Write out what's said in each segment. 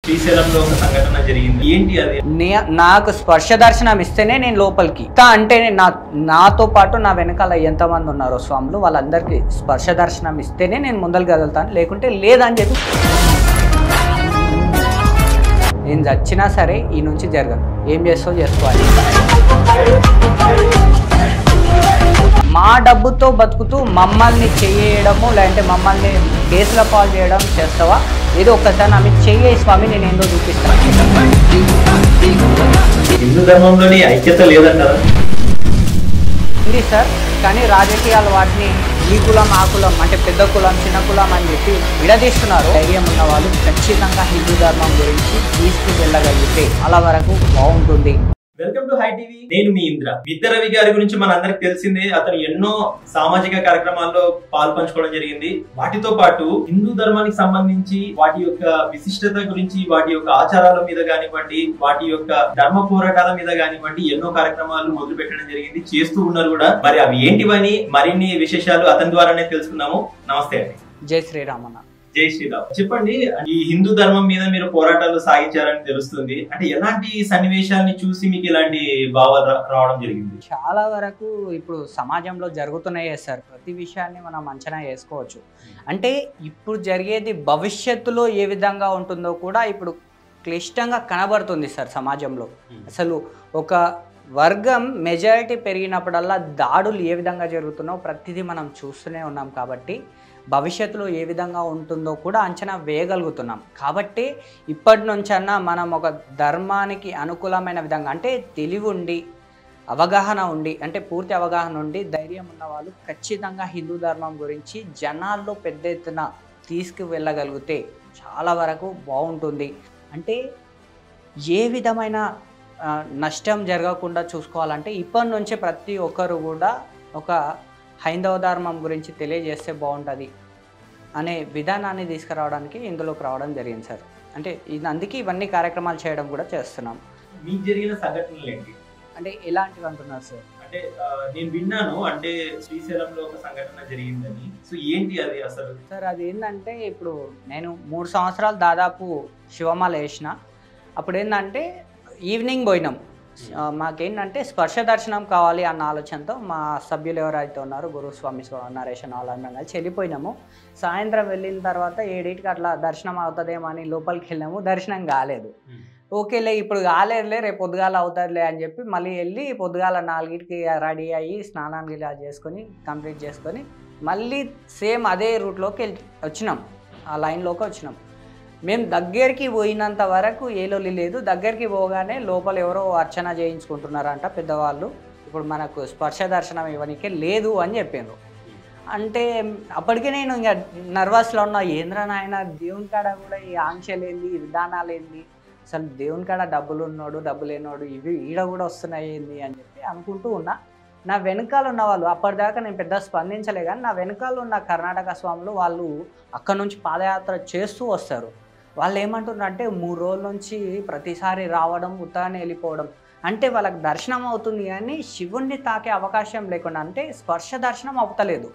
శ్రీశైలంలో ఒక సంఘటన జరిగింది. ఏంటి అది? నాకు స్పర్శ దర్శనం ఇస్తేనే నేను లోపలికి అంటే నాతో పాటు నా వెనకాల ఎంతమంది ఉన్నారో స్వాములు వాళ్ళందరికీ స్పర్శ దర్శనం ఇస్తేనే నేను ముందరికి కదులుతాను, లేకుంటే లేదని చెప్పి నేను చచ్చినా సరే ఈ నుంచి జరగదు. ఏం చేస్తావు చేసుకోవాలి. మా డబ్బుతో బతుకుతూ మమ్మల్ని చేయడము లేదంటే మమ్మల్ని కేసుల పాలు చేయడం చేస్తావా? ఏదో ఒక్కసారి నా మీద చెయ్యే స్వామి, నేను ఏందో చూపిస్తాను. హిందూ ధర్మంలోని ఐక్యత లేదంటారా? ఉంది సార్, కానీ రాజకీయాలు వాటిని ఈ కులం ఆ కులం అంటే పెద్ద కులం చిన్న కులం అని చెప్పి విడదీస్తున్నారు. ధైర్యం ఉన్న వాళ్ళు ఖచ్చితంగా హిందూ ధర్మం గురించి తీసుకువెళ్ళగలిగితే అలా వరకు బాగుంటుంది. Welcome to high TV. నేను మీ ఇంద్ర. విద్య రవి గారి గురించి మనందరికి తెలిసిందే. అతను ఎన్నో సామాజిక కార్యక్రమాల్లో పాల్పంచుకోవడం జరిగింది. వాటితో పాటు హిందూ ధర్మానికి సంబంధించి వాటి యొక్క విశిష్టత గురించి, వాటి యొక్క ఆచారాల మీద కానివ్వండి, వాటి యొక్క ధర్మ పోరాటాల మీద కానివ్వండి ఎన్నో కార్యక్రమాలు మొదలు పెట్టడం జరిగింది, చేస్తూ ఉన్నారు కూడా. మరి అవి ఏంటివని మరిన్ని విశేషాలు అతని ద్వారానే తెలుసుకున్నాము. నమస్తే అండి. జై శ్రీరామన్న. జై శ్రీరామ్. చెప్పండి, ఈ హిందూ ధర్మం మీద మీరు పోరాటాలు సాగించారని తెలుస్తుంది. అంటే ఎలాంటి సన్నివేశాన్ని చూసి మీకు ఇలాంటి భావన రావడం జరిగింది? చాలా వరకు ఇప్పుడు సమాజంలో జరుగుతున్నాయే సార్, ప్రతి విషయాన్ని మనం అంచనా వేసుకోవచ్చు. అంటే ఇప్పుడు జరిగేది భవిష్యత్తులో ఏ విధంగా ఉంటుందో కూడా ఇప్పుడు క్లిష్టంగా కనబడుతుంది సార్ సమాజంలో. అసలు ఒక వర్గం మెజారిటీ పెరిగినప్పుడల్లా దాడులు ఏ విధంగా జరుగుతున్నాయో ప్రతిదీ మనం చూస్తూనే ఉన్నాం. కాబట్టి భవిష్యత్తులో ఏ విధంగా ఉంటుందో కూడా అంచనా వేయగలుగుతున్నాం. కాబట్టి ఇప్పటి నుంచన్నా మనం ఒక ధర్మానికి అనుకూలమైన విధంగా అంటే తెలివి ఉండి అవగాహన ఉండి అంటే పూర్తి అవగాహన ఉండి ధైర్యం ఉన్న వాళ్ళు ఖచ్చితంగా హిందూ ధర్మం గురించి జనాల్లో పెద్ద ఎత్తున తీసుకువెళ్ళగలిగితే చాలా వరకు బాగుంటుంది. అంటే ఏ విధమైన నష్టం జరగకుండా చూసుకోవాలంటే ఇప్పటి నుంచే ప్రతి ఒక్కరు కూడా ఒక హైందవ ధర్మం గురించి తెలియజేస్తే బాగుంటుంది అనే విధానాన్ని తీసుకురావడానికి ఇందులోకి రావడం జరిగింది సార్. అంటే అందుకే ఇవన్నీ కార్యక్రమాలు చేయడం కూడా చేస్తున్నాం. మీకు జరిగిన సంఘటనలు ఏంటి? అంటే ఎలాంటివి అంటున్నారు సార్? అంటే నేను విన్నాను, అంటే శ్రీశైలంలో ఒక సంఘటన జరిగిందని. సో ఏంటి అది అసలు? సార్ అది ఏంటంటే ఇప్పుడు నేను 3 సంవత్సరాలు దాదాపు శివమాల వేసిన. అప్పుడు ఏంటంటే ఈవినింగ్ పోయినాం. మాకేంటంటే స్పర్శ దర్శనం కావాలి అన్న ఆలోచనతో మా సభ్యులు ఎవరైతే ఉన్నారో గురుస్వామి నరేషన్ వాళ్ళందరం కలిసి వెళ్ళిపోయినాము. సాయంత్రం వెళ్ళిన తర్వాత 7కి అట్లా దర్శనం అవుతుందేమో అని లోపలికి వెళ్ళాము. దర్శనం కాలేదు. ఓకేలే ఇప్పుడు కాలేదులే రేపు పొద్దుగాల అవుతుందిలే అని చెప్పి మళ్ళీ వెళ్ళి పొద్దుగాల 4కి రెడీ అయ్యి స్నానానికి ఇలా చేసుకొని కంప్లీట్ చేసుకొని మళ్ళీ సేమ్ అదే రూట్లోకి వచ్చినాం. ఆ లైన్లోకి వచ్చినాం. మేము దగ్గరికి పోయినంత వరకు ఏ లొల్లి లేదు. దగ్గరికి పోగానే లోపల ఎవరో అర్చన చేయించుకుంటున్నారంట పెద్దవాళ్ళు. ఇప్పుడు మనకు స్పర్శ దర్శనం ఇవ్వనికే లేదు అని చెప్పారు. అంటే అప్పటికే నేను ఇంకా నర్వస్లో ఉన్న, ఏంద్ర నాయన దేవుని కాడ కూడా ఈ ఆంక్షలు ఏంది, ఈ విధానాలు ఏంది, అసలు దేవుని కాడ డబ్బులు ఉన్నాడు డబ్బు లేనోడు ఇవి ఈడ కూడా వస్తున్నాయి ఏంది అని చెప్పి అనుకుంటూ ఉన్నా. నా వెనకాల ఉన్న వాళ్ళు అప్పటిదాకా నేను పెద్ద స్పందించలే, కానీ నా వెనకాల ఉన్న కర్ణాటక స్వాములు వాళ్ళు అక్కడ నుంచి పాదయాత్ర చేస్తూ వస్తారు. వాళ్ళు ఏమంటున్నారంటే 3 రోజుల నుంచి ప్రతిసారి రావడం ఉత్తానే వెళ్ళిపోవడం, అంటే వాళ్ళకి దర్శనం అవుతుంది కానీ శివుణ్ణి తాకే అవకాశం లేకుండా అంటే స్పర్శ దర్శనం అవుతలేదు.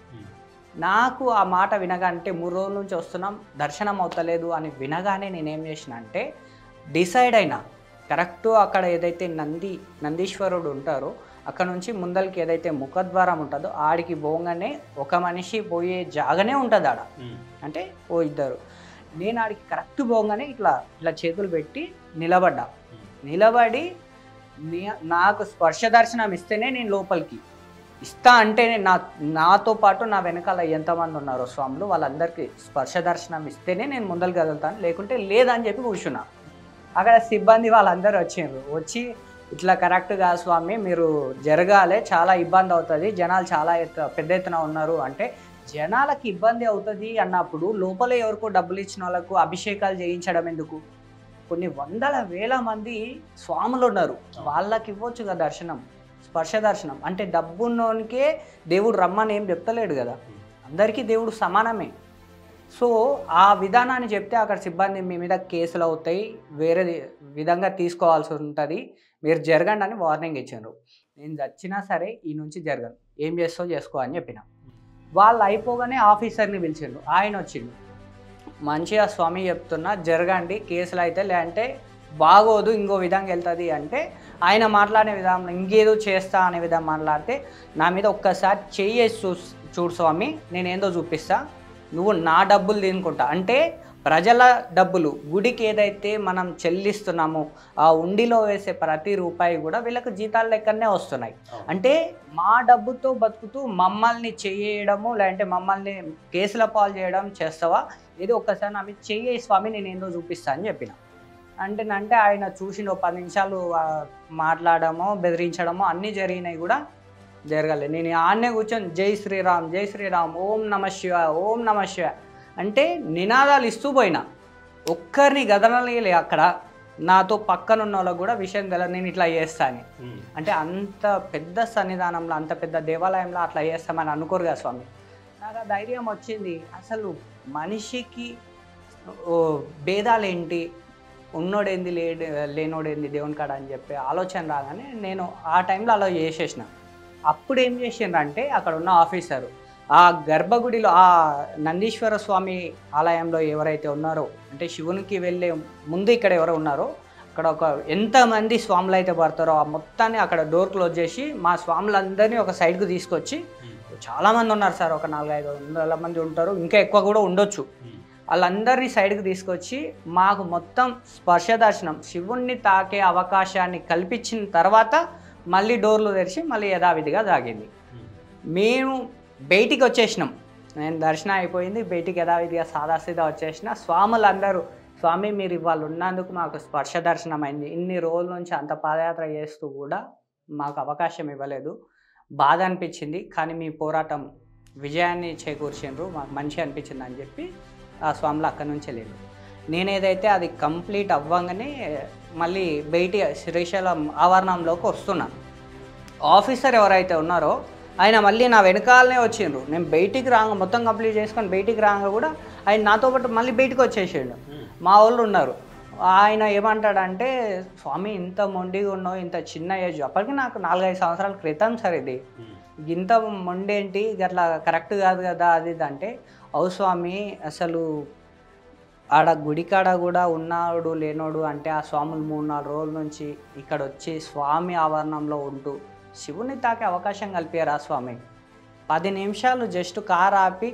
నాకు ఆ మాట వినగానే 3 రోజుల నుంచి వస్తున్నాం దర్శనం అవుతలేదు అని వినగానే నేనేం చేసిన అంటే డిసైడ్ అయినా కరెక్ట్ అక్కడ ఏదైతే నందీశ్వరుడు ఉంటారో అక్కడ నుంచి ముందరికి ఏదైతే ముఖద్వారం ఉంటుందో ఆడికి పోగానే ఒక మనిషి పోయే జాగానే ఉంటుంది ఆడ, అంటే ఓ ఇద్దరు. నేను ఆడికి కరెక్ట్ పోగానే ఇట్లా చేతులు పెట్టి నిలబడి నాకు స్పర్శ దర్శనం ఇస్తేనే నేను లోపలికి ఇస్తా అంటే నాతో పాటు నా వెనకాల ఎంతమంది ఉన్నారో స్వాములు వాళ్ళందరికీ స్పర్శ దర్శనం ఇస్తేనే నేను ముందరికి కదులుతాను, లేకుంటే లేదని చెప్పి కూర్చున్నా. అక్కడ సిబ్బంది వాళ్ళందరూ వచ్చి ఇట్లా కరెక్ట్గా స్వామి మీరు జరగాలి, చాలా ఇబ్బంది అవుతుంది, జనాలు చాలా పెద్ద ఎత్తున ఉన్నారు అంటే జనాలకు ఇబ్బంది అవుతుంది అన్నప్పుడు లోపల ఎవరికో డబ్బులు ఇచ్చిన వాళ్ళకు అభిషేకాలు చేయించడం ఎందుకు? కొన్ని వందల వేల మంది స్వాములు ఉన్నారు, వాళ్ళకి ఇవ్వచ్చు కదా దర్శనం, స్పర్శ దర్శనం. అంటే డబ్బున్నోనికే దేవుడు రమ్మని ఏం చెప్తలేడు కదా, అందరికీ దేవుడు సమానమే. సో ఆ విధానాన్ని చెప్తే అక్కడ సిబ్బంది మీ మీద కేసులు అవుతాయి, వేరే విధంగా తీసుకోవాల్సి ఉంటుంది, మీరు జరగండి అని వార్నింగ్ ఇచ్చారు. నేను చచ్చినా సరే ఈ నుంచి జరగను, ఏం చేస్తావు చేసుకో అని చెప్పిన. వాళ్ళు అయిపోగానే ఆఫీసర్ని పిలిచిండు, ఆయన వచ్చిండు. మంచిగా స్వామి చెప్తున్నా జరగండి, కేసులు అయితే లేదంటే బాగోదు, ఇంకో విధంగా వెళ్తుంది అంటే ఆయన మాట్లాడే విధానం ఇంకేదో చేస్తా అనే విధంగా మాట్లాడితే నా మీద ఒక్కసారి చెయ్యేసి చూడు స్వామి, నేనేందో చూపిస్తా, నువ్వు నా డబ్బులు తినుకుంటా అంటే ప్రజల డబ్బులు గుడికి ఏదైతే మనం చెల్లిస్తున్నామో ఆ ఉండిలో వేసే ప్రతి రూపాయి కూడా వీళ్ళకి జీతాల లెక్కనే వస్తున్నాయి. అంటే మా డబ్బుతో బతుకుతూ మమ్మల్ని చేయడము లేదంటే మమ్మల్ని కేసుల పాలు చేయడం చేస్తావా, ఏదో ఒక్కసారి నా మీద చెయ్యి స్వామి, నేను ఏందో చూపిస్తా అని చెప్పిన. అంటే ఆయన చూసిన 10 నిమిషాలు మాట్లాడమో బెదిరించడమో అన్నీ జరిగినాయి కూడా జరగలేదు. నేను ఆడనే కూర్చొని జై శ్రీరామ్ జై శ్రీరామ్ ఓం నమ శివాయ ఓం నమ శివాయ అంటే నినాదాలు ఇస్తూ పోయినా, ఒక్కరిని గదనలే అక్కడ. నాతో పక్కనున్న వాళ్ళకు కూడా విషయం తెలియదు నేను ఇట్లా చేస్తా అని. అంటే అంత పెద్ద సన్నిధానంలో అంత పెద్ద దేవాలయంలో అట్లా చేస్తామని అనుకోరు కదా స్వామి. నాకు ఆ ధైర్యం వచ్చింది. అసలు మనిషికి భేదాలు ఏంటి, ఉన్నోడేంది లేనోడేంది దేవుని కాడ అని చెప్పి ఆలోచన రాగానే నేను ఆ టైంలో అలా చేసేసిన. అప్పుడు ఏం చేసిండ్రంటే అక్కడ ఉన్న ఆఫీసరు ఆ గర్భగుడిలో ఆ నందీశ్వర స్వామి ఆలయంలో ఎవరైతే ఉన్నారో అంటే శివునికి వెళ్ళే ముందు ఇక్కడ ఎవరు ఉన్నారో అక్కడ ఎంతమంది స్వాములు అయితే పడతారో ఆ మొత్తాన్ని అక్కడ డోర్ క్లోజ్ చేసి మా స్వాములందరినీ ఒక సైడ్కు తీసుకొచ్చి, చాలామంది ఉన్నారు సార్, ఒక 400-500 మంది ఉంటారు, ఇంకా ఎక్కువ కూడా ఉండొచ్చు, వాళ్ళందరినీ సైడ్కి తీసుకొచ్చి మాకు మొత్తం స్పర్శ దర్శనం శివుణ్ణి తాకే అవకాశాన్ని కల్పించిన తర్వాత మళ్ళీ డోర్లు తెరిచి మళ్ళీ యథావిధిగా తాగింది. మేము బయటికి వచ్చేసినాం, నేను దర్శనం అయిపోయింది, బయటికి యథావిధిగా సాదాసీదా వచ్చేసిన. స్వాములందరూ స్వామి మీరు ఇవాళ ఉన్నందుకు మాకు స్పర్శ దర్శనం అయింది, ఇన్ని రోజుల నుంచి అంత పాదయాత్ర చేస్తూ కూడా మాకు అవకాశం ఇవ్వలేదు, బాధ అనిపించింది, కానీ మీ పోరాటం విజయాన్ని చేకూర్చిండ్రు, మాకు మంచి అనిపించింది అని చెప్పి ఆ స్వాములు అక్కడి నుంచే లేదు. నేనేదైతే అది కంప్లీట్ అవ్వగానే మళ్ళీ బయటి శ్రీశైలం ఆవరణంలోకి వస్తున్నాను. ఆఫీసర్ ఎవరైతే ఉన్నారో ఆయన మళ్ళీ నా వెనకాలనే వచ్చిండ్రు. నేను బయటికి రాగా మొత్తం కంప్లీట్ చేసుకొని బయటికి రాగా కూడా ఆయన నాతో పాటు మళ్ళీ బయటికి వచ్చేసిండు. మా వాళ్ళు ఉన్నారు. ఆయన ఏమంటాడంటే స్వామి ఇంత మొండిగా ఉన్నావు, ఇంత చిన్న ఏజ్, అప్పటికి నాకు 4-5 సంవత్సరాల క్రితం సార్ ఇది, ఇంత మొండేంటి అట్లా కరెక్ట్ కాదు కదా అది ఇది అంటే, అవు స్వామి అసలు ఆడ గుడికాడ కూడా ఉన్నాడు లేనోడు అంటే ఆ స్వాములు 3-4 రోజుల నుంచి ఇక్కడ వచ్చి స్వామి ఆవరణంలో ఉంటూ శివుని తాకే అవకాశం కల్పారా స్వామి. 10 నిమిషాలు జస్ట్ కార్ ఆపి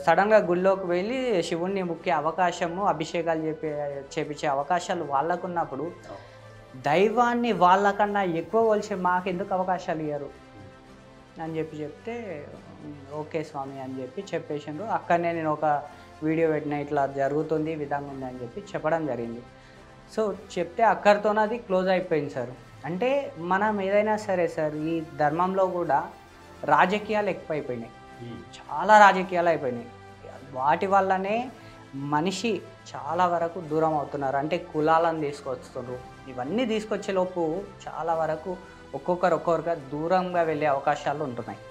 సడన్గా గుళ్ళోకి వెళ్ళి శివుణ్ణి ముఖ్య అవకాశము, అభిషేకాలు చేపించే అవకాశాలు వాళ్ళకున్నప్పుడు దైవాన్ని వాళ్ళకన్నా ఎక్కువ కొలిచే మాకు ఎందుకు అవకాశాలు ఇయ్యరు అని చెప్తే ఓకే స్వామి అని చెప్పేసిండ్రు. అక్కడనే నేను ఒక వీడియో పెట్టిన ఇట్లా జరుగుతుంది విధంగా ఉంది అని చెప్పడం జరిగింది. సో చెప్తే అక్కడితోనే అది క్లోజ్ అయిపోయింది సార్. అంటే మనం ఏదైనా సరే సార్ ఈ ధర్మంలో కూడా రాజకీయాలు ఎక్కువైపోయినాయి, చాలా రాజకీయాలు అయిపోయినాయి. వాటి వల్లనే మనిషి చాలా వరకు దూరం అవుతున్నారు. అంటే కులాలను తీసుకొస్తున్నారు, ఇవన్నీ తీసుకొచ్చేలోపు చాలా వరకు ఒక్కొక్కరుగా దూరంగా వెళ్ళే అవకాశాలు ఉంటున్నాయి.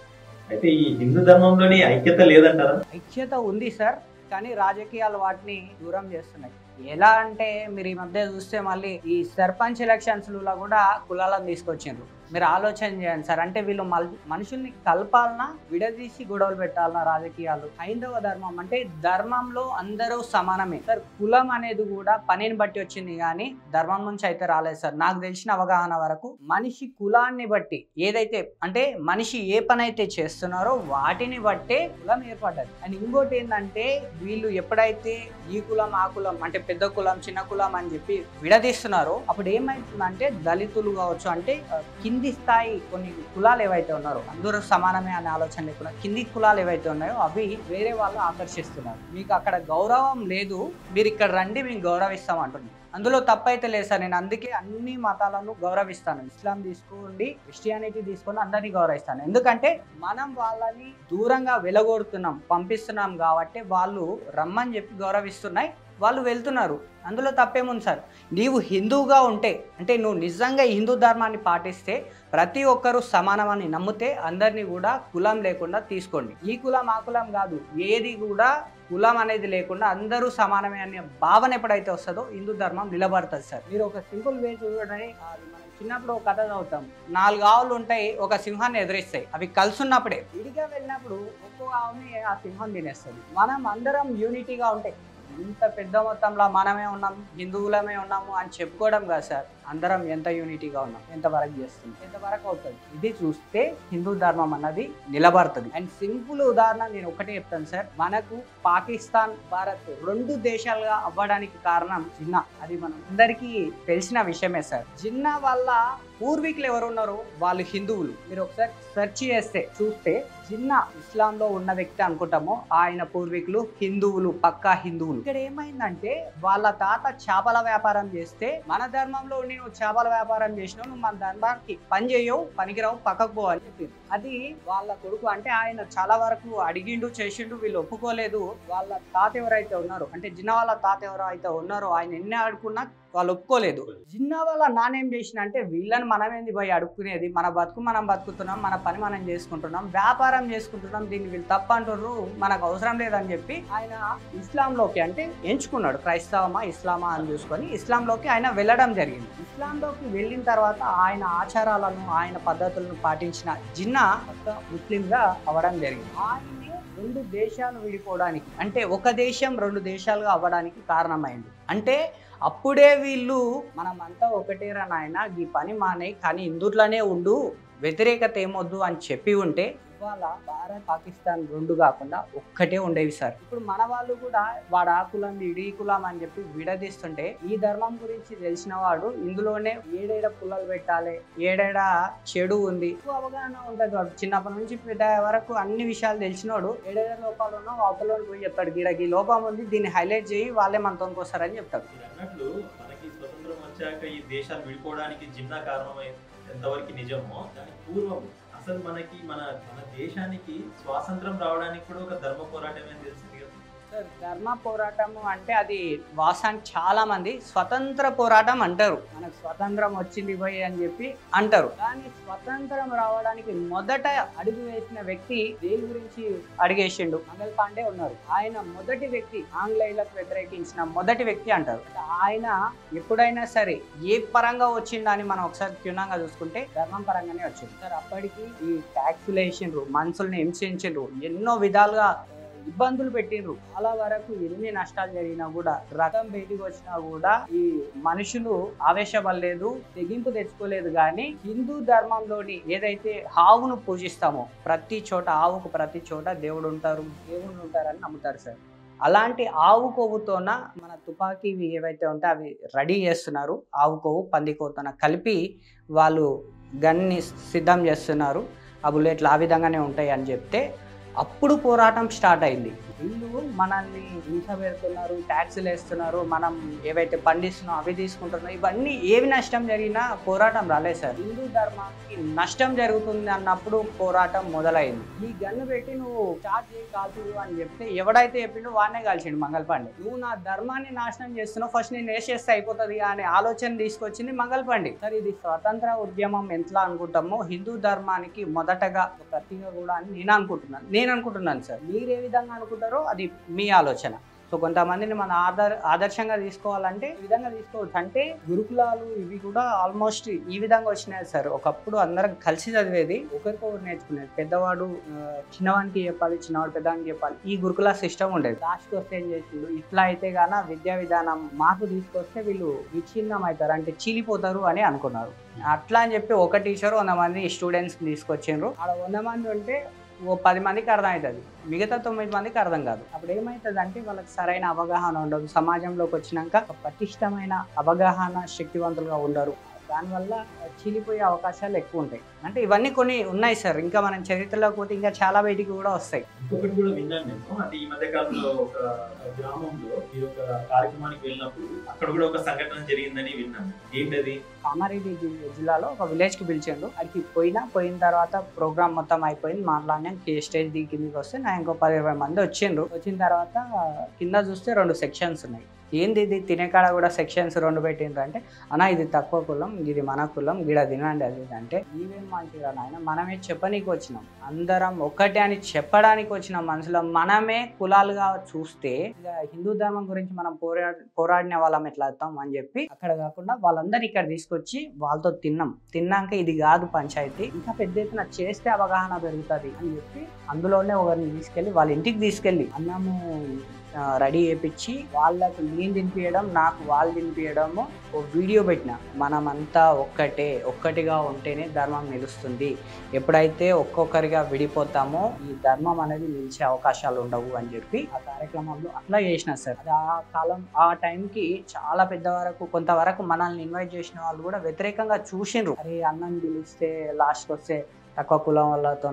అయితే ఈ హిందూ ధర్మంలోని ఐక్యత లేదంటారా? ఐక్యత ఉంది సార్, కానీ రాజకీయాలు వాటిని దూరం చేస్తున్నాయి. ఎలా అంటే మీరు ఈ మధ్య చూస్తే మళ్ళీ ఈ సర్పంచ్ ఎలక్షన్స్లో కూడా కులాలను తీసుకొచ్చిండ్రు. మీరు ఆలోచన చేయండి సార్. అంటే వీళ్ళు మనుషుల్ని కలపాలన్నా విడదీసి గొడవలు పెట్టాలన్నా రాజకీయాలు. హైందవ ధర్మం అంటే ధర్మంలో అందరూ సమానమే సార్. కులం అనేది కూడా పనిని బట్టి వచ్చింది కానీ ధర్మం నుంచి అయితే రాలేదు సార్. నాకు తెలిసిన అవగాహన వరకు మనిషి కులాన్ని బట్టి ఏదైతే అంటే మనిషి ఏ పని అయితే చేస్తున్నారో వాటిని బట్టే కులం ఏర్పడ్డది. అండ్ ఇంకోటి ఏంటంటే వీళ్ళు ఎప్పుడైతే ఈ కులం ఆ కులం అంటే పెద్ద కులం చిన్న కులం అని చెప్పి విడదీస్తున్నారో అప్పుడు ఏమైతుందంటే దళితులు కావచ్చు, అంటే కింది స్థాయి కొన్ని కులాలు ఏవైతే ఉన్నారో అందరూ సమానమే అనే ఆలోచన లేకుండా కింది కులాలు ఏవైతే ఉన్నాయో అవి వేరే వాళ్ళు ఆకర్షిస్తున్నారు. మీకు అక్కడ గౌరవం లేదు, మీరు ఇక్కడ రండి మేము గౌరవిస్తాం అంటుంది. అందులో తప్పైతే లేదు సార్. నేను అందుకే అన్ని మతాలను గౌరవిస్తాను. ఇస్లాం తీసుకోండి, క్రిస్టియానిటీ తీసుకోండి, అందరినీ గౌరవిస్తాను. ఎందుకంటే మనం వాళ్ళని దూరంగా వెలగొడుతున్నాం, పంపిస్తున్నాం కాబట్టి వాళ్ళు రమ్మని చెప్పి గౌరవిస్తున్నాయి. వాళ్ళు వెళ్తున్నారు. అందులో తప్పేముంది సార్? నీవు హిందువుగా ఉంటే, అంటే నువ్వు నిజంగా హిందూ ధర్మాన్ని పాటిస్తే, ప్రతి ఒక్కరూ సమానమని నమ్మితే అందరినీ కూడా కులం లేకుండా తీసుకోండి. ఈ కులం ఆ కులం కాదు, ఏది కూడా కులం అనేది లేకుండా అందరూ సమానమే అనే భావన ఎప్పుడైతే వస్తుందో హిందూ ధర్మం నిలబడుతుంది సార్. మీరు ఒక సింపుల్ వే చూడండి, అది మనం చిన్నప్పుడు ఒక కథ చదువుతాం. 4 ఆవులు ఉంటాయి, ఒక సింహాన్ని ఎదురిస్తాయి. అవి కలిసి ఉన్నప్పుడే, విడిగా వెళ్ళినప్పుడు ఒక్కో ఆవుని ఆ సింహం తినేస్తుంది. మనం అందరం యూనిటీగా ఉంటే, ఇంత పెద్ద మొత్తంలో మనమే ఉన్నాం, హిందువులమే ఉన్నాము అని చెప్పుకోవడం కాదు సార్. అందరం ఎంత యూనిటీగా ఉన్నాం, ఎంతవరకు చేస్తుంది, ఎంతవరకు అవుతుంది, ఇది చూస్తే హిందూ ధర్మం అన్నది నిలబడుతుంది. అండ్ సింపుల్ ఉదాహరణ నేను ఒకటే చెప్తాను సార్. మనకు పాకిస్తాన్, భారత్ 2 దేశాలుగా అవ్వడానికి కారణం జిన్నా. అది మనం అందరికీ తెలిసిన విషయమే సార్. జిన్నా వల్ల పూర్వీకులు ఎవరు ఉన్నారో వాళ్ళు హిందువులు. మీరు ఒకసారి సెర్చ్ చేస్తే చూస్తే జిన్నా ఇస్లాంలో ఉన్న వ్యక్తి అనుకుంటాము, ఆయన పూర్వీకులు హిందువులు, పక్కా హిందువులు. ఇక్కడ ఏమైందంటే వాళ్ళ తాత చేపల వ్యాపారం చేస్తే, మన ధర్మంలో ఉండి నువ్వు చేపల వ్యాపారం చేసినావు, నువ్వు మన ధర్మానికి పని చేయవు, పనికిరావు, పక్కకు పో అని చెప్పింది. అది వాళ్ళ కొడుకు, అంటే ఆయన చాలా వరకు అడిగిండు, చేసిండు, వీళ్ళు ఒప్పుకోలేదు. వాళ్ళ తాత ఎవరైతే ఉన్నారో, అంటే జిన్నా వాళ్ళ తాత ఎవరైతే ఉన్నారో, ఆయన ఎన్ని అడుకున్నా వాళ్ళు ఒప్పుకోలేదు. జిన్నా వాళ్ళ నానేం చేసిన అంటే, వీళ్ళని మనమేంది పోయి అడుక్కునేది, మన బతుకు మనం బతుకుతున్నాం, మన పని మనం చేసుకుంటున్నాం, వ్యాపారం చేసుకుంటున్నాం, దీన్ని వీళ్ళు తప్ప అంటున్నారు, మనకు అవసరం లేదని చెప్పి ఆయన ఇస్లాంలోకి, అంటే ఎంచుకున్నాడు, క్రైస్తవమా ఇస్లామా అని చూసుకొని ఇస్లాంలోకి ఆయన వెళ్ళడం జరిగింది. ఇస్లాంలోకి వెళ్ళిన తర్వాత ఆయన ఆచారాలను, ఆయన పద్ధతులను పాటించిన జిన్నా ముస్లింగా అవ్వడం జరిగింది. ఆయన్ని 2 దేశాలు విడిపోవడానికి, అంటే ఒక దేశం 2 దేశాలుగా అవ్వడానికి కారణమైంది. అంటే అప్పుడే వీళ్ళు మనమంతా ఒకటేరా నాయన, ఈ పని మానే, కానీ ఇందుట్లోనే ఉండు, వ్యతిరేకత ఏమొద్దు అని చెప్పి ఉంటే ఇవాళ భారత్, పాకిస్తాన్ 2 కాకుండా ఒక్కటే ఉండేవి సార్. ఇప్పుడు మన వాళ్ళు కూడా వాడు ఆ కులం, ఇడీ కులం అని చెప్పి విడదీస్తుంటే, ఈ ధర్మం గురించి తెలిసిన వాడు ఇందులోనే ఏడేడ పుల్లలు పెట్టాలి, ఏడేడ చెడు ఉంది, ఎక్కువ అవగాహన ఉంటుంది. వాడు చిన్నప్పటి నుంచి పెద్ద వరకు అన్ని విషయాలు తెలిసినోడు ఏడేడ లోపాలు ఉన్నా అవతల పోయి చెప్తాడు, గీడకి లోపం ఉంది, దీన్ని హైలైట్ చేయి, వాళ్ళే మనతో వస్తారని చెప్తాడు. అన్నట్లు మనకి స్వతంత్రం వచ్చాక ఈ దేశాలు విడిపోవడానికి జిన్నా కారణమైంది ఎంతవరకు నిజమో, దానికి పూర్వం అసలు మనకి మన దేశానికి స్వాతంత్రం రావడానికి కూడా ఒక ధర్మ పోరాటమే తెలిసింది కదా సార్. ధర్మ పోరాటము అంటే అది వాసానికి చాలా మంది స్వతంత్ర పోరాటం అంటారు, మనకు స్వతంత్రం వచ్చింది పోయి అని చెప్పి అంటారు. కానీ స్వతంత్రం రావడానికి మొదట అడుగు వేసిన వ్యక్తి దేని గురించి అడిగేసిండు, మంగల్ పాండే ఉన్నారు. ఆయన మొదటి వ్యక్తి, ఆంగ్లేయులకు వ్యతిరేకించిన మొదటి వ్యక్తి అంటారు. ఆయన ఎప్పుడైనా సరే ఏ పరంగా వచ్చిందని మనం ఒకసారి క్షుణ్ణంగా చూసుకుంటే ధర్మం పరంగానే వచ్చింది సార్. అప్పటికి ఈ ట్యాక్సులు వేసిండ్రు, మనుషుల్ని హింసించిండ్రు, ఎన్నో విధాలుగా ఇబ్బందులు పెట్టిండ్రు. చాలా వరకు ఎన్ని నష్టాలు జరిగినా కూడా, రకం బయటికి వచ్చినా కూడా ఈ మనుషులు ఆవేశపడలేదు, తెగింపు తెచ్చుకోలేదు. కానీ హిందూ ధర్మంలోని ఏదైతే ఆవును పూజిస్తామో, ప్రతి చోట ఆవుకు ప్రతి చోట దేవుడు ఉంటారు, దేవుళ్ళు ఉంటారని నమ్ముతారు సార్. అలాంటి ఆవు కొవ్వుతోన మన తుపాకీవి ఏవైతే ఉంటే అవి రెడీ చేస్తున్నారు. ఆవు కొవ్వు పంది కొవ్వుతోన కలిపి వాళ్ళు గన్ని సిద్ధం చేస్తున్నారు. ఆ బుల్లెట్లు ఆ విధంగానే ఉంటాయి అని చెప్తే అప్పుడు పోరాటం స్టార్ట్ అయింది. వీళ్ళు మనల్ని హింస పెడుతున్నారు, ట్యాక్సులు వేస్తున్నారు, మనం ఏవైతే పండిస్తున్నాం అవి తీసుకుంటున్నాం, ఇవన్నీ ఏవి నష్టం జరిగినా పోరాటం రాలేదు సార్. హిందూ ధర్మానికి నష్టం జరుగుతుంది అన్నప్పుడు పోరాటం మొదలైంది. ఈ గన్ను పెట్టి నువ్వు స్టార్ట్ చేయి కాల్చు అని చెప్తే ఎవడైతే చెప్పిండో వాడినే కాల్చిండు మంగల్ పాండే. నువ్వు నా ధర్మాన్ని నాశనం చేస్తున్నావు, ఫస్ట్ నేను వేసేస్తే అయిపోతుంది అనే ఆలోచన తీసుకొచ్చింది మంగల్ పాండే సార్. ఇది స్వతంత్ర ఉద్యమం ఎంతలా అనుకుంటామో హిందూ ధర్మానికి మొదటగా ప్రతిగా కూడా అని నేను అనుకుంటున్నాను సార్. మీరు ఏ విధంగా అనుకుంటారు అది మీ ఆలోచన. సో కొంతమందిని మన ఆదర్శంగా తీసుకోవాలంటే ఈ విధంగా తీసుకోవచ్చు. అంటే గురుకులాలు ఇవి కూడా ఆల్మోస్ట్ ఈ విధంగా వచ్చినాయి సార్. ఒకప్పుడు అందరం కలిసి చదివేది, ఒకరికొకరు నేర్చుకునేది. పెద్దవాడు చిన్నవానికి చెప్పాలి, చిన్నవాడు పెద్దవానికి చెప్పాలి, ఈ గురుకుల సిస్టమ్ ఉండేది. లాస్ట్కి వస్తే ఏం చేసిండు, ఇట్లా అయితే గాన విద్యా విధానం మార్పు తీసుకొస్తే వీళ్ళు విచ్ఛిన్నం అవుతారు, అంటే చీలిపోతారు అని అనుకున్నారు. అట్లా అని చెప్పి ఒక టీచర్ 100 మంది స్టూడెంట్స్ తీసుకొచ్చిండ్రు. ఆడ 100 మంది ఉంటే ఓ 10 మందికి అర్థం అవుతుంది, మిగతా 9 మందికి అర్థం కాదు. అప్పుడు ఏమవుతుంది అంటే వాళ్ళకి సరైన అవగాహన ఉండదు, సమాజంలోకి వచ్చినాక పటిష్టమైన అవగాహన శక్తివంతులుగా ఉండరు. దానివల్ల చీలిపోయే అవకాశాలు ఎక్కువ ఉంటాయి. అంటే ఇవన్నీ కొన్ని ఉన్నాయి సార్, ఇంకా మనం చరిత్రలోకి పోతే ఇంకా చాలా బయటికి కూడా వస్తాయి. ఇంకొకటి కూడా విన్నాను నేను, అంటే ఈ మధ్య కాలంలో ఒక గ్రామంలో ఈ ఒక కార్యక్రమానికి వెళ్ళినప్పుడు అక్కడ కూడా ఒక సంఘటన జరిగిందని విన్నాను. ఏంటది? కామారెడ్డి జిల్లాలో ఒక విలేజ్ కి పిలిచాడు. అక్కడికి పోయిన తర్వాత ప్రోగ్రామ్ మొత్తం అయిపోయింది, మాట్లాడినా స్టేజ్ కిందకి వస్తే నా ఇంకో 10-20 మంది వచ్చిండ్రు. వచ్చిన తర్వాత కింద చూస్తే 2 సెక్షన్స్ ఉన్నాయి. ఏంది ఇది తినే కాడ కూడా సెక్షన్స్ 2 పెట్టిండ్రు అంటే అన్న ఇది తక్కువ కులం ఇది మన కులం గిడ తినండి అది అంటే ఇవేం మంచిగా నాయన మనమే చెప్పనీకి వచ్చినాం అందరం ఒక్కటే అని చెప్పడానికి వచ్చిన మనుషులు మనమే కులాలుగా చూస్తే ఇక హిందూ ధర్మం గురించి మనం పోరాడిన వాళ్ళం ఎట్లా అవుతాం అని చెప్పి అక్కడ కాకుండా వాళ్ళందరూ ఇక్కడ తీసుకొచ్చి వాళ్ళతో తిన్నాక ఇది కాదు పంచాయతీ ఇంకా పెద్ద ఎత్తున చేస్తే అవగాహన పెరుగుతుంది అని చెప్పి అందులోనే ఒకరిని తీసుకెళ్ళి వాళ్ళ ఇంటికి తీసుకెళ్ళి అన్నము రెడీ చేయించి వాళ్ళకు నేను తినిపించడం నాకు వాళ్ళు తినిపించడము ఓ వీడియో పెట్టిన మనమంతా ఒక్కటిగా ఉంటేనే ధర్మం నిలుస్తుంది ఎప్పుడైతే ఒక్కొక్కరిగా విడిపోతామో ఈ ధర్మం అనేది నిలిచే అవకాశాలు ఉండవు అని చెప్పి ఆ కార్యక్రమంలో అట్లా చేసిన సార్ అది ఆ టైంకి చాలా పెద్ద వరకు కొంతవరకు మనల్ని ఇన్వైట్ చేసిన వాళ్ళు కూడా వ్యతిరేకంగా చూసిండ్రు అరే అన్నం పిలిస్తే లాస్ట్కి వస్తే తక్కువ కులం వాళ్ళతో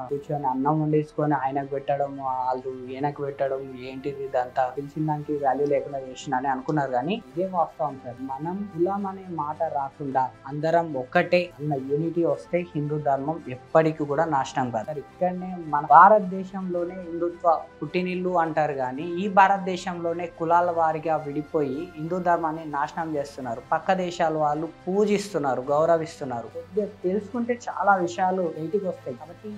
కూర్చొని అన్నం వండేసుకొని ఆయనకు పెట్టడం వాళ్ళు ఈయనకు పెట్టడం ఏంటిది ఇదంతా పిలిచిన దానికి వాల్యూ లేకుండా చేసిన అని అనుకున్నారు కానీ ఇదే వాస్తవం సార్ మనం కులం అనే మాట రాకుండా అందరం ఒక్కటే అన్న యూనిటీ వస్తే హిందూ ధర్మం ఎప్పటికీ కూడా నాశనం కాదు సార్ ఇక్కడనే మన భారతదేశంలోనే హిందుత్వ పుట్టినిల్లు అంటారు కానీ ఈ భారతదేశంలోనే కులాల వారిగా విడిపోయి హిందూ ధర్మాన్ని నాశనం చేస్తున్నారు పక్క దేశాల వాళ్ళు పూజిస్తున్నారు గౌరవిస్తున్నారు తెలుసుకుంటే చాలా విషయాలు బయటికి వస్తాయి కాబట్టి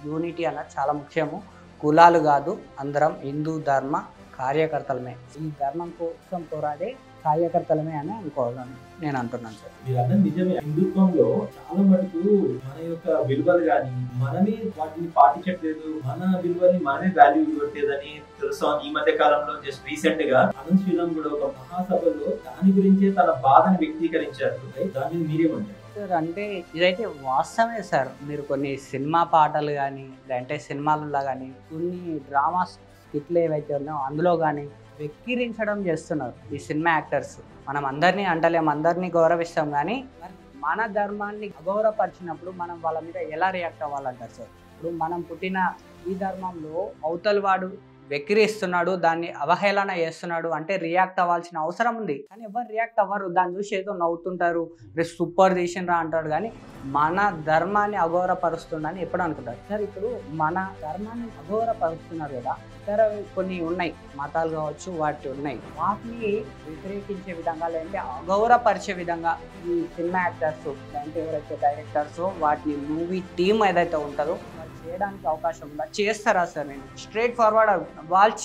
యూనిటీ అన్నది చాలా ముఖ్యము కులాలు కాదు అందరం హిందూ ధర్మ కార్యకర్తలమే ఈ ధర్మం కోసం పోరాడే కార్యకర్తలమే అని అనుకోవాలని నేను అంటున్నాను సార్ మీరు అన్నది నిజమే హిందుత్వంలో చాలా మటుకు మన యొక్క విలువలు కానీ మనమే వాటిని పాటించట్లేదు మన విలువల్ని మనమే వాల్యూ ఇవ్వట్లేదని తెలుస్తాం ఈ మధ్య కాలంలో జస్ట్ రీసెంట్ గా అనంత్ శ్రీరామ్ కూడా ఒక మహాసభలో దాని గురించే తన బాధను వ్యక్తీకరించారు దాని మీరేమంటారు సార్ అంటే ఇదైతే వాస్తవమే సార్ మీరు కొన్ని సినిమా పాటలు కానీ లేదంటే సినిమాలలో కానీ కొన్ని డ్రామా స్కిట్లు ఏవైతే ఉన్నాయో అందులో కానీ వెక్కిరించడం చేస్తున్నారు ఈ సినిమా యాక్టర్స్ మనం అందరినీ అంటలేం అందరినీ గౌరవిస్తాం కానీ మన ధర్మాన్ని అగౌరవపరిచినప్పుడు మనం వాళ్ళ మీద ఎలా రియాక్ట్ అవ్వాలంటారు సార్ ఇప్పుడు మనం పుట్టిన ఈ ధర్మంలో అవతల వాడు వెక్కిరిస్తున్నాడు దాన్ని అవహేళన చేస్తున్నాడు అంటే రియాక్ట్ అవ్వాల్సిన అవసరం ఉంది కానీ ఎవరు రియాక్ట్ అవ్వరు దాన్ని చూసి ఏదో నవ్వుతుంటారు సూపర్ తీసినరా అంటాడు కానీ మన ధర్మాన్ని అగౌరవపరుస్తుందని ఎప్పుడు అనుకుంటారు సార్ ఇప్పుడు మన ధర్మాన్ని అగౌరవపరుస్తున్నారు కదా సరే కొన్ని ఉన్నాయి మతాలు కావచ్చు వాటి ఉన్నాయి వాటిని వ్యతిరేకించే విధంగా లేదంటే అగౌరవపరిచే విధంగా ఈ సినిమా యాక్టర్స్ లేదంటే ఎవరైతే డైరెక్టర్స్ వాటిని మూవీ టీమ్ ఏదైతే ఉంటుందో చేయడానికి అవకాశం ఉందా చేస్తారా సార్ నేను స్ట్రైట్ ఫార్వర్డ్ వాళ్ళు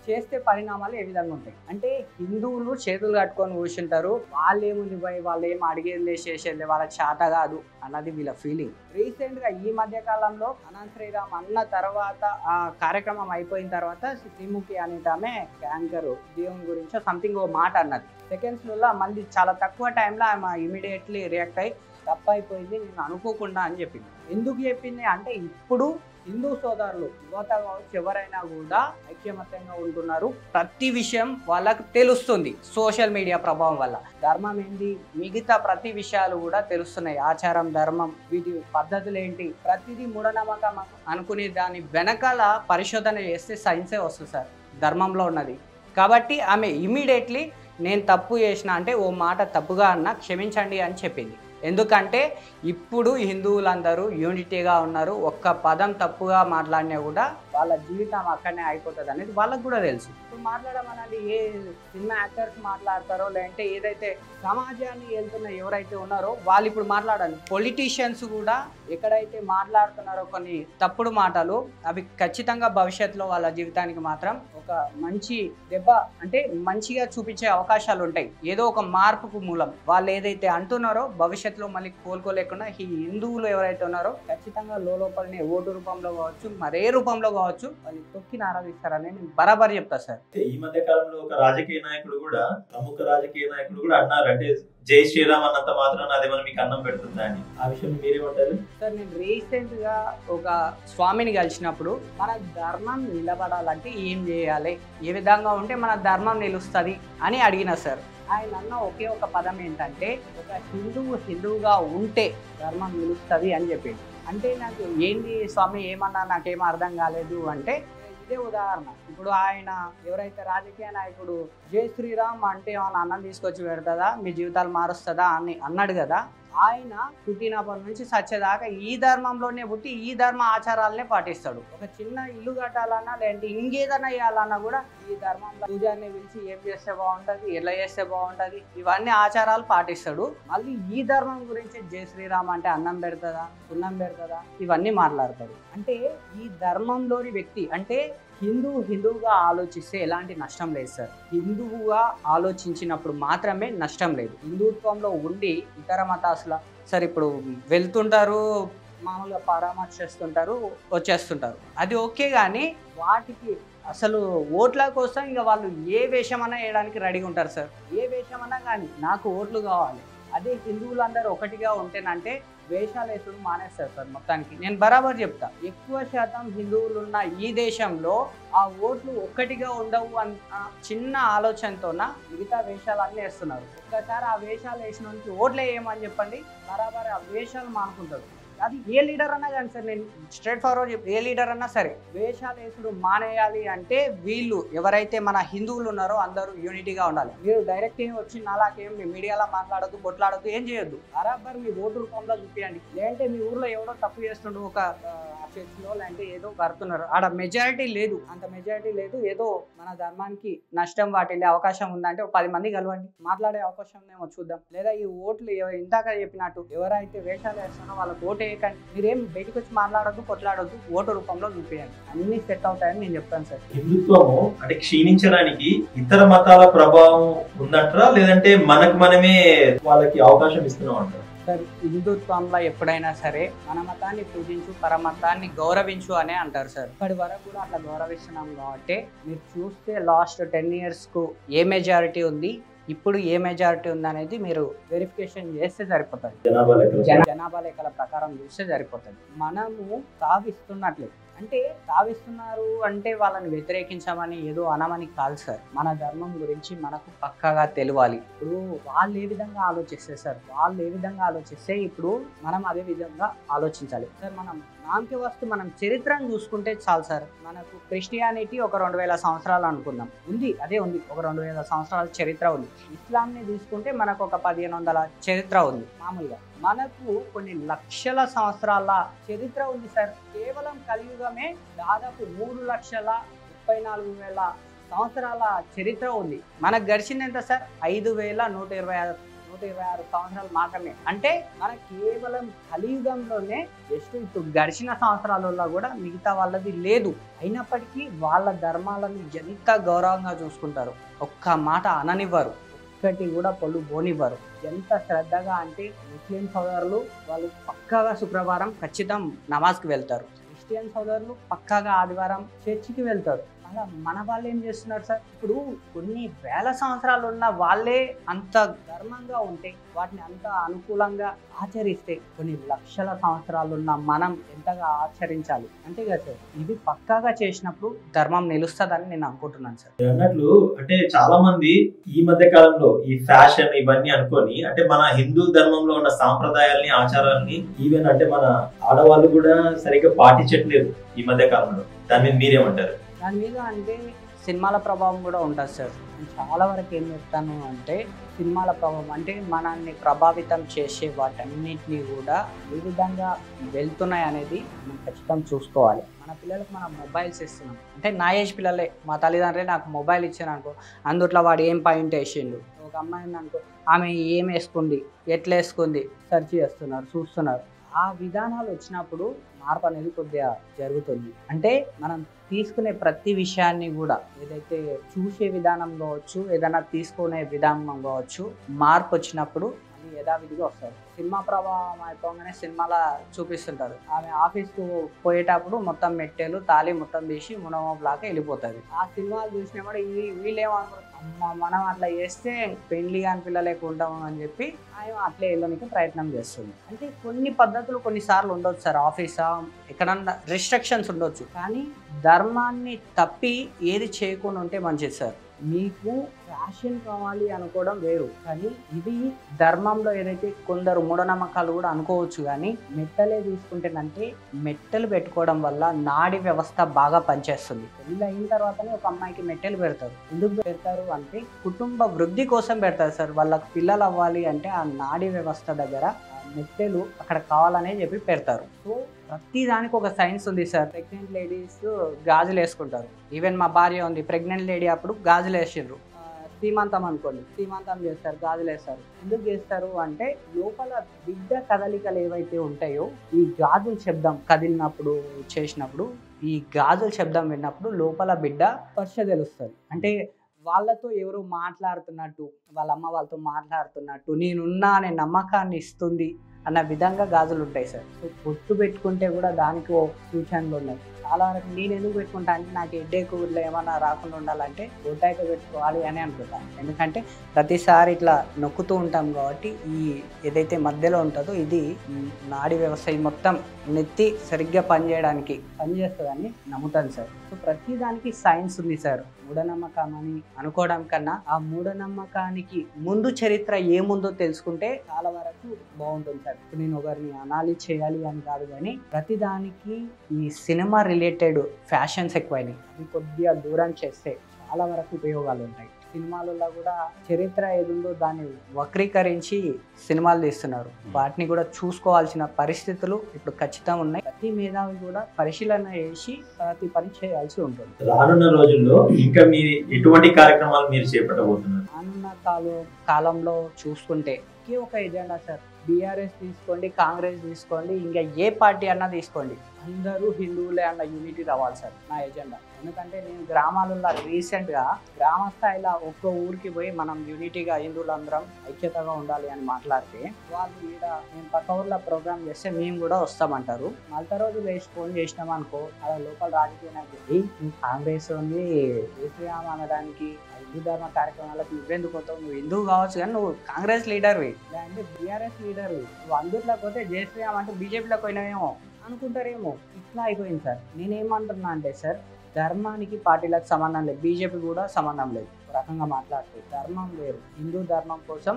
చేస్తే పరిణామాలు ఏ విధంగా ఉంటాయి అంటే హిందువులు చేతులు కట్టుకొని కూర్చుంటారు వాళ్ళు ఏముంది పోయి వాళ్ళు ఏం అడిగేది చేసేది వాళ్ళ చేత కాదు అన్నది వీళ్ళ ఫీలింగ్ రీసెంట్ గా ఈ మధ్య కాలంలో అనంత్ శ్రీరామ్ అన్న తర్వాత ఆ కార్యక్రమం అయిపోయిన తర్వాత శ్రీముఖి అనేటామె యాంకర్ దేవుని గురించి సంథింగ్ ఓ మాట అన్నది సెకండ్స్లో మళ్ళీ చాలా తక్కువ టైంలో ఆమె ఇమీడియట్లీ రియాక్ట్ అయ్యి తప్పైపోయింది నేను అనుకోకుండా అని చెప్పింది ఎందుకు చెప్పింది అంటే ఇప్పుడు హిందూ సోదరులు యువత కావచ్చు ఎవరైనా కూడా ఐక్యమత్యంగా ఉంటున్నారు ప్రతి విషయం వాళ్ళకు తెలుస్తుంది సోషల్ మీడియా ప్రభావం వల్ల ధర్మం ఏంటి మిగతా ప్రతి విషయాలు కూడా తెలుస్తున్నాయి ఆచారం ధర్మం వీటి పద్ధతులు ఏంటి ప్రతిదీ మూఢనమ్మకం అనుకునే దాని వెనకాల పరిశోధన చేస్తే సైన్సే వస్తుంది సార్ ధర్మంలో ఉన్నది కాబట్టి ఆమె ఇమీడియట్లీ నేను తప్పు చేసిన అంటే ఓ మాట తప్పుగా అన్నా క్షమించండి అని చెప్పింది ఎందుకంటే ఇప్పుడు హిందువులందరూ యూనిటీగా ఉన్నారు ఒక్క పదం తప్పుగా మాట్లాడినా కూడా వాళ్ళ జీవితం అక్కడనే అయిపోతుంది అనేది వాళ్ళకు కూడా తెలుసు ఇప్పుడు మాట్లాడడం అనేది ఏ సినిమా యాక్టర్స్ మాట్లాడతారో లేదంటే ఏదైతే సమాజాన్ని వెళ్తున్న ఎవరైతే ఉన్నారో వాళ్ళు ఇప్పుడు మాట్లాడాలి పొలిటీషియన్స్ కూడా ఎక్కడైతే మాట్లాడుతున్నారో కొన్ని తప్పుడు మాటలు అవి ఖచ్చితంగా భవిష్యత్తులో వాళ్ళ జీవితానికి మాత్రం ఒక మంచి దెబ్బ అంటే మంచిగా చూపించే అవకాశాలు ఉంటాయి ఏదో ఒక మార్పుకు మూలం వాళ్ళు ఏదైతే అంటున్నారో భవిష్యత్తులో మళ్ళీ కోలుకోలేకుండా ఈ హిందువులు ఎవరైతే ఉన్నారో ఖచ్చితంగా లోపలనే ఓటు రూపంలో కావచ్చు మరే రూపంలో కావచ్చు వాళ్ళు తొక్కి ఆరాధిస్తారని నేను బరాబర్ చెప్తా సార్ ఈ మధ్య కాలంలో ఒక రాజకీయ నాయకుడు కూడా ప్రముఖ రాజకీయ నాయకుడు కూడా అన్నారు అంటే జై శ్రీరామ్ అన్నంత మాత్రం అదేమన్నా మీకు అన్నం పెడుతుందా అని ఆ విషయం మీరేమంటారు సార్ నేను రీసెంట్ గా ఒక స్వామిని కలిసినప్పుడు మన ధర్మం నిలబడాలంటే ఏం చేయాలి ఏ విధంగా ఉంటే మన ధర్మం నిలుస్తుంది అని అడిగిన సార్ ఆయన అన్న ఒకే ఒక పదం ఏంటంటే ఒక హిందువుగా ఉంటే ధర్మం నిలుస్తుంది అని చెప్పింది అంటే నాకు ఏంటి స్వామి ఏమన్నా నాకేం అర్థం కాలేదు అంటే ఇదే ఉదాహరణ ఇప్పుడు ఆయన ఎవరైతే రాజకీయ నాయకుడు జై శ్రీరామ్ అంటే ఏమన్నా అన్నం తీసుకొచ్చి పెడతాదా మీ జీవితాలు మారుస్తుందా అని అన్నాడు కదా ఆయన పుట్టినప్పటి నుంచి సచ్చేదాకా ఈ ధర్మంలోనే పుట్టి ఈ ధర్మ ఆచారాలనే పాటిస్తాడు. ఒక చిన్న ఇల్లు కట్టాలన్నా లేదంటే ఇంకేదన్నా చేయాలన్నా కూడా ఈ ధర్మంలో పూజారిని పిలిచి ఏం చేస్తే బాగుంటది, ఎలా చేస్తే బాగుంటది, ఇవన్నీ ఆచారాలు పాటిస్తాడు. మళ్ళీ ఈ ధర్మం గురించి జై శ్రీరామ్ అంటే అన్నం పెడతదా, సున్నం పెడతదా, ఇవన్నీ మాట్లాడతాడు. అంటే ఈ ధర్మంలోని వ్యక్తి అంటే హిందువుగా ఆలోచిస్తే ఎలాంటి నష్టం లేదు సార్. హిందువుగా ఆలోచించినప్పుడు మాత్రమే నష్టం లేదు. హిందుత్వంలో ఉండి ఇతర మతాసుల సార్ ఇప్పుడు వెళ్తుంటారు, మామూలుగా పరామర్శిస్తుంటారు, వచ్చేస్తుంటారు, అది ఓకే. కానీ వాటికి అసలు ఓట్ల కోసం ఇక వాళ్ళు ఏ వేషమన్నా వేయడానికి రెడీగా ఉంటారు సార్. ఏ వేషమన్నా కానీ నాకు ఓట్లు కావాలి. అదే హిందువులందరూ ఒకటిగా ఉంటేనంటే వేషాలు వేసుడు మానేస్తారు సార్. మొత్తానికి నేను బరాబర్ చెప్తా, ఎక్కువ శాతం హిందువులు ఉన్న ఈ దేశంలో ఆ ఓట్లు ఒక్కటిగా ఉండవు అన్న చిన్న ఆలోచనతోన మిగతా వేషాలన్నీ వేస్తున్నారు. ఒక్కసారి ఆ వేషాలు వేసినోనికి ఓట్లు వేయమని చెప్పండి, బరాబర్ ఆ వేషాలు మానుకుంటారు. అది ఏ లీడర్ అన్నా కానీ సార్, నేను స్ట్రైట్ ఫార్వర్డ్ చెప్పి ఏ లీడర్ అన్నా సరే వేషాలు వేసుడు మానేయాలి అంటే వీళ్ళు ఎవరైతే మన హిందువులు ఉన్నారో అందరూ యూనిటీగా ఉండాలి. మీరు డైరెక్ట్ ఏం వచ్చి నాలాకేం మీ మీడియాలో మాట్లాడద్దు, కొట్లాడద్దు, ఏం చేయొద్దు. బరాబర్ మీ ఓటు రూపంలో చూపించండి. లేదంటే మీ ఊర్లో ఎవడో తప్పు చేస్తుండ్రు, ఒక చర్చిలో లేదంటే ఏదో కడుతున్నారు, ఆడ మెజారిటీ లేదు, అంత మెజారిటీ లేదు, ఏదో మన ధర్మానికి నష్టం వాటిల్లే అవకాశం ఉందంటే ఒక 10 మంది కలవండి, మాట్లాడే అవకాశం ఏమో చూద్దాం. లేదా ఈ ఓట్లు ఇందాక చెప్పినట్టు ఎవరైతే వేషాలు వేస్తున్నారో వాళ్ళకి ఓటు వేయకండి. మీరేం బయటకు వచ్చి మాట్లాడొద్దు, కొట్లాడొద్దు, ఓటు రూపంలో చూపించండి, అన్ని సెట్ అవుతాయని నేను చెప్తాను సార్. హిందుత్వము అంటే క్షీణించడానికి ఇతర మతాల ప్రభావం ఉందంటారా, లేదంటే మనకు మనమే వాళ్ళకి అవకాశం ఇస్తున్నాం అంటారా? సార్ హిందుత్వంలో ఎప్పుడైనా సరే మన మతాన్ని పూజించు, పరమతాన్ని గౌరవించు అనే అంటారు సార్. ఇప్పటి వరకు కూడా అట్లా గౌరవిస్తున్నాం కాబట్టి మీరు చూస్తే లాస్ట్ 10 yearsకు ఏ మెజారిటీ ఉంది, ఇప్పుడు ఏ మెజారిటీ ఉంది అనేది మీరు వెరిఫికేషన్ చేస్తే సరిపోతుంది. జనాభా లెక్కల ప్రకారం చూస్తే సరిపోతుంది. మనము తావిస్తున్నట్లే అంటే తావిస్తున్నారు అంటే వాళ్ళని వ్యతిరేకించమని ఏదో అనమని కాదు సార్. మన ధర్మం గురించి మనకు పక్కాగా తెలియాలి. ఇప్పుడు వాళ్ళు ఏ విధంగా ఆలోచిస్తే సార్, వాళ్ళు ఏ విధంగా ఆలోచిస్తే ఇప్పుడు మనం అదే విధంగా ఆలోచించాలి సార్. మనం చరిత్రను చూసుకుంటే చాలు సార్. మనకు క్రిస్టియానిటీ ఒక 2000 సంవత్సరాలు అనుకుందాం ఉంది, అదే ఉంది, ఒక 2000 సంవత్సరాల చరిత్ర ఉంది. ఇస్లాంని తీసుకుంటే మనకు ఒక 1500 చరిత్ర ఉంది. మామూలుగా మనకు కొన్ని లక్షల సంవత్సరాల చరిత్ర ఉంది సార్. కేవలం కలియుగమే దాదాపు 3,34,000 సంవత్సరాల చరిత్ర ఉంది. మనకు గడిచింది ఎంత సార్? 5,126 సంవత్సరాలు మాత్రమే. అంటే మన కేవలం కలియుగంలోనే జస్ట్ ఇప్పుడు గడిచిన సంవత్సరాలలో కూడా మిగతా వాళ్ళది లేదు. అయినప్పటికీ వాళ్ళ ధర్మాలను ఎంత గౌరవంగా చూసుకుంటారు, ఒక్క మాట అననివ్వరు, ఒక్కటి కూడా పొల్లు పోనివ్వరు. ఎంత శ్రద్ధగా అంటే ముస్లిం సోదరులు వాళ్ళు పక్కాగా శుక్రవారం ఖచ్చితం నమాజ్కి వెళ్తారు. క్రిస్టియన్ సోదరులు పక్కాగా ఆదివారం చర్చికి వెళ్తారు. అలా మన వాళ్ళు ఏం చేస్తున్నారు సార్? ఇప్పుడు కొన్ని వేల సంవత్సరాలు ఉన్న వాళ్ళే అంత ధర్మంగా ఉంటే, వాటిని అంత అనుకూలంగా ఆచరిస్తే కొన్ని లక్షల సంవత్సరాలు ఉన్న మనం ఎంతగా ఆచరించాలి అంతే కదా సార్. ఇది పక్కాగా చేసినప్పుడు ధర్మం నిలుస్తుందని నేను అనుకుంటున్నాను సార్. అన్నట్లు అంటే చాలా మంది ఈ మధ్య కాలంలో ఈ ఫ్యాషన్ ఇవన్నీ అనుకొని అంటే మన హిందూ ధర్మంలో ఉన్న సాంప్రదాయాల్ని, ఆచారాలని ఈవెన్ అంటే మన ఆడవాళ్ళు కూడా సరిగ్గా పాటించట్లేదు ఈ మధ్య కాలంలో. దాని మీద మీరేమంటారు? దాని మీద అంటే సినిమాల ప్రభావం కూడా ఉంటుంది సార్. నేను చాలా వరకు ఏం చెప్తాను అంటే సినిమాల ప్రభావం అంటే మనల్ని ప్రభావితం చేసే వాటన్నిటినీ కూడా ఏ విధంగా వెళ్తున్నాయి అనేది మనం ఖచ్చితంగా చూసుకోవాలి. మన పిల్లలకు మనం మొబైల్స్ ఇస్తున్నాం అంటే నా ఏజ్ పిల్లలే, మా తల్లిదండ్రులే నాకు మొబైల్ ఇచ్చాను అనుకో, అందుట్లో వాడు ఏం పాయింట్ వేసిండు, ఒక అమ్మాయి అనుకో ఆమె ఏం వేసుకుంది, ఎట్లా వేసుకుంది సెర్చ్ చేస్తున్నారు, చూస్తున్నారు. ఆ విధానాలు వచ్చినప్పుడు మార్పు అనేది కొద్దిగా జరుగుతుంది. అంటే మనం తీసుకునే ప్రతి విషయాన్ని కూడా ఏదైతే చూసే విధానం కావచ్చు, ఏదైనా తీసుకునే విధానం కావచ్చు, మార్పు వచ్చినప్పుడు అది యథావిధిగా వస్తుంది. సినిమా ప్రభావం అయిపోగానే సినిమాలో చూపిస్తుంటారు, ఆమె ఆఫీస్కు పోయేటప్పుడు మొత్తం మెట్టెలు తాళి మొత్తం తీసి మునమోపులాగా వెళ్ళిపోతుంది. ఆ సినిమాలు చూసినా కూడా వీళ్ళేమనుకుంటారు, అమ్మ మనం అట్లా చేస్తే పెళ్లి కాని పిల్లలేక ఉంటాము అని చెప్పి ఆయన అట్లే వెళ్ళడానికి ప్రయత్నం చేస్తుంది. అంటే కొన్ని పద్ధతులు కొన్నిసార్లు ఉండొచ్చు సార్. ఆఫీసా ఎక్కడన్నా రిస్ట్రిక్షన్స్ ఉండొచ్చు, కానీ ధర్మాన్ని తప్పి ఏది చేయకుండా ఉంటే మంచిది సార్. మీకు ఫ్యాషన్ కావాలి అనుకోవడం వేరు, కానీ ఇది ధర్మంలో ఏదైతే కొందరు మూఢనమ్మకాలు కూడా అనుకోవచ్చు. కానీ మెట్టలే తీసుకుంటేనంటే మెట్టలు పెట్టుకోవడం వల్ల నాడీ వ్యవస్థ బాగా పనిచేస్తుంది. పెళ్ళి అయిన తర్వాతనే ఒక అమ్మాయికి మెట్టెలు పెడతారు. ఎందుకు పెడతారు అంటే కుటుంబ వృద్ధి కోసం పెడతారు సార్. వాళ్ళకి పిల్లలు అవ్వాలి అంటే ఆ నాడీ వ్యవస్థ దగ్గర మెట్టెలు అక్కడ కావాలనే చెప్పి పెడతారు. సో ప్రతి దానికి ఒక సైన్స్ ఉంది సార్. ప్రెగ్నెంట్ లేడీస్ గాజులు వేసుకుంటారు. ఈవెన్ మా భార్య ఉంది, ప్రెగ్నెంట్ లేడీ అప్పుడు గాజులు వేసిండ్రు. సీమంతం అనుకోండి, సీమంతం చేస్తారు, గాజులు వేస్తారు. ఎందుకు చేస్తారు అంటే లోపల బిడ్డ కదలికలు ఏవైతే ఉంటాయో ఈ గాజుల శబ్దం కదిలినప్పుడు చేసినప్పుడు ఈ గాజుల శబ్దం విన్నప్పుడు లోపల బిడ్డ స్పర్శ తెలుస్తుంది. అంటే వాళ్ళతో ఎవరో మాట్లాడుతున్నట్టు, వాళ్ళ అమ్మ వాళ్ళతో మాట్లాడుతున్నట్టు, నేనున్నా అనే నమ్మకాన్ని ఇస్తుంది అన్న విధంగా గాజులు ఉంటాయి సార్. సో పొట్టు పెట్టుకుంటే కూడా దానికి ఓ సూచనలు ఉన్నాయి. చాలా వరకు నేను ఎందుకు పెట్టుకుంటా అంటే నాకు హెడ్ఏక్ ఇట్లా ఏమన్నా రాకుండా ఉండాలంటే బొడ్డాయితో పెట్టుకోవాలి అని అనుకుంటాను. ఎందుకంటే ప్రతిసారి ఇట్లా నొక్కుతూ ఉంటాం కాబట్టి ఈ ఏదైతే మధ్యలో ఉంటుందో ఇది నాడీ వ్యవస్థ మొత్తం నెత్తి సరిగ్గా పనిచేస్తుందని నమ్ముతాను సార్. సో ప్రతి దానికి సైన్స్ ఉంది సార్. మూఢనమ్మకం అని అనుకోవడం కన్నా ఆ మూఢనమ్మకానికి ముందు చరిత్ర ఏముందో తెలుసుకుంటే చాలా వరకు బాగుంటుంది సార్. ఇప్పుడు నేను ఒకరిని అనాలి చేయాలి అని కాదు, కానీ ప్రతి దానికి ఈ సినిమా రిలేటెడ్ ఫ్యాషన్స్ ఎక్కువైనాయి. అది కొద్దిగా దూరం చేస్తే చాలా వరకు ఉపయోగాలు ఉంటాయి. సినిమాలలో కూడా చరిత్ర ఏదుందో దాన్ని వక్రీకరించి సినిమాలు తీస్తున్నారు. వాటిని కూడా చూసుకోవాల్సిన పరిస్థితులు ఇప్పుడు ఖచ్చితంగా ఉన్నాయి. ప్రతి మేధావి కూడా పరిశీలన చేసి ప్రతి పని చేయాల్సి ఉంటుంది. రానున్న రోజుల్లో ఇంకా మీ ఎటువంటి కార్యక్రమాలు మీరు చేపట్టబోతున్నారు? రానున్న కాలంలో చూసుకుంటే ఒకే ఒక ఎజెండా సార్. బీఆర్ఎస్ తీసుకోండి, కాంగ్రెస్ తీసుకోండి, ఇంకా ఏ పార్టీ అన్నా తీసుకోండి, అందరూ హిందువులే అన్న యూనిటీ రావాలి సార్ నా ఎజెండా. ఎందుకంటే నేను గ్రామాలలో రీసెంట్గా గ్రామ స్థాయిలో ఒక్క ఊరికి పోయి మనం యూనిటీగా హిందువులందరం ఐక్యతగా ఉండాలి అని మాట్లాడితే వాళ్ళు ఈడ మేము పక్క ఊర్లో ప్రోగ్రామ్ చేస్తే మేము కూడా వస్తామంటారు. మళ్ళీ రోజు వేసి ఫోన్ చేసినాం అనుకో, అలా లోపల రాజకీయ నాయకులు నువ్వు కాంగ్రెస్ ఉంది శ్రీరామ్ అనడానికి హిందూ ధర్మ కార్యక్రమాలకు నువ్వెందుకు పోతావు, నువ్వు హిందువు కావచ్చు కానీ నువ్వు కాంగ్రెస్ లీడర్వి లేదంటే బీఆర్ఎస్ లీడర్వి, నువ్వు అందులోకి పోతే జై శ్రీరామ్ అంటే బీజేపీలోకి పోయినావేమో అనుకుంటారేమో. ఇట్లా అయిపోయింది సార్. నేనేమంటున్నా అంటే సార్, ధర్మానికి పార్టీలకు సంబంధం లేదు, బీజేపీ కూడా సంబంధం లేదు. ఒక రకంగా మాట్లాడుతూ ధర్మం వేరు, హిందూ ధర్మం కోసం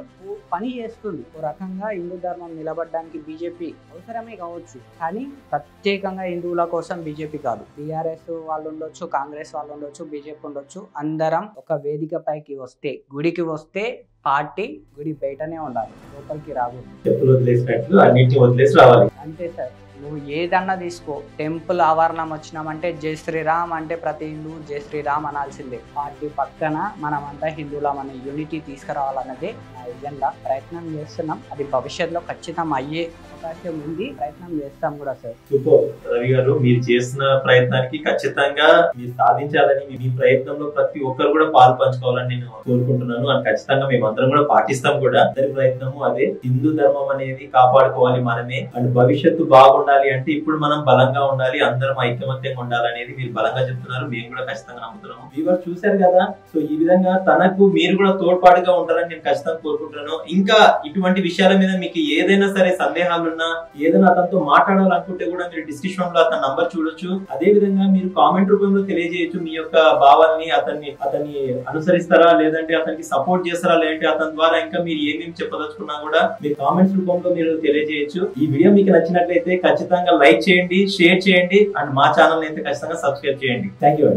పని చేస్తుంది. ఒక రకంగా హిందూ ధర్మం నిలబడడానికి బీజేపీ అవసరమే కావచ్చు, కానీ ప్రత్యేకంగా హిందువుల కోసం బీజేపీ కాదు. బీఆర్ఎస్ వాళ్ళు ఉండొచ్చు, కాంగ్రెస్ వాళ్ళు ఉండొచ్చు, బీజేపీ ఉండొచ్చు, అందరం ఒక వేదిక పైకి వస్తే, గుడికి వస్తే పార్టీ గుడి బయటనే ఉండాలి, లోపలికి రాకూడదు. చెప్పులు వదిలేసినట్లు అన్నింటినీ వదిలేసి రావాలి. అంతే సార్. నువ్వు ఏదన్నా తీసుకో, టెంపుల్ ఆవరణం వచ్చినామంటే జై శ్రీరామ్ అంటే ప్రతి హిందూ జై శ్రీరామ్ అనాల్సిందే. పార్టీ పక్కన మనమంతా హిందువులం అనే యూనిటీ తీసుకురావాలన్నదే నా ఎజెండా. ప్రయత్నం చేస్తున్నాం, అది భవిష్యత్తులో ఖచ్చితంగా అయ్యే అవకాశం ఉంది, ప్రయత్నం చేస్తాం కూడా సార్. సూపర్ రవి గారు, మీరు చేసిన ప్రయత్నానికి ఖచ్చితంగా మీరు సాధించాలని, మీ ప్రయత్నంలో ప్రతి ఒక్కరు కూడా పాలు పంచుకోవాలని నేను కోరుకుంటున్నాను. అని ఖచ్చితంగా మేమందరం కూడా పాటిస్తాం కూడా. అందరి ప్రయత్నము అదే, హిందూ ధర్మం అనేది కాపాడుకోవాలి మనమే. అండ్ భవిష్యత్తు బాగుండాలి అంటే ఇప్పుడు మనం బలంగా ఉండాలి, అందరం ఐకమత్యంగా ఉండాలనేది మీరు బలంగా చెప్తున్నారు. మేము కూడా ఖచ్చితంగా నమ్ముతున్నాము. వ్యూవర్స్ చూశారు కదా. సో ఈ విధంగా తనకు మీరు కూడా తోడ్పాటుగా ఉంటారని నేను ఖచ్చితంగా కోరుకుంటున్నాను. ఇంకా ఇటువంటి విషయాల మీద మీకు ఏదైనా సరే సందేహాలు ఉన్నా, ఏదైనా అతనితో మాట్లాడాలనుకుంటే కూడా మీరు డిస్క్రిప్షన్ లో అతని నంబర్ చూడొచ్చు. అదే విధంగా మీరు కామెంట్ రూపంలో తెలియజేయచ్చు మీ యొక్క భావాల్ని. అతన్ని అనుసరిస్తారా, లేదంటే అతనికి సపోర్ట్ చేస్తారా, లేదంటే అతని ద్వారా ఇంకా మీరు ఏమేమి చెప్పదలుచుకున్నా కూడా మీరు కామెంట్స్ రూపంలో మీరు తెలియజేయచ్చు. ఈ వీడియో మీకు నచ్చినట్లయితే ఖచ్చితంగా లైక్ చేయండి, షేర్ చేయండి, అండ్ మా ఛానల్ అయితే ఖచ్చితంగా సబ్స్క్రైబ్ చేయండి. థ్యాంక్ యూ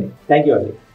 అండి.